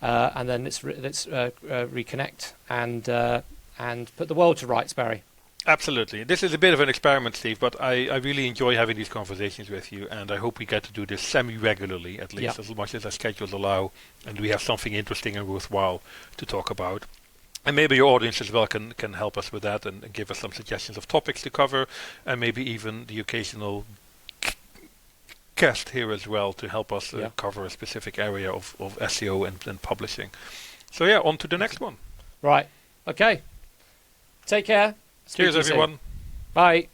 and then let's reconnect and put the world to rights, Barry. Absolutely. This is a bit of an experiment, Steve, but I really enjoy having these conversations with you, and I hope we get to do this semi-regularly, at least, as much as our schedules allow, and we have something interesting and worthwhile to talk about. And maybe your audience as well can help us with that and give us some suggestions of topics to cover, and maybe even the occasional guest here as well to help us cover a specific area of SEO and publishing. So on to the next one. Right. Okay. Take care. Cheers, everyone. Bye.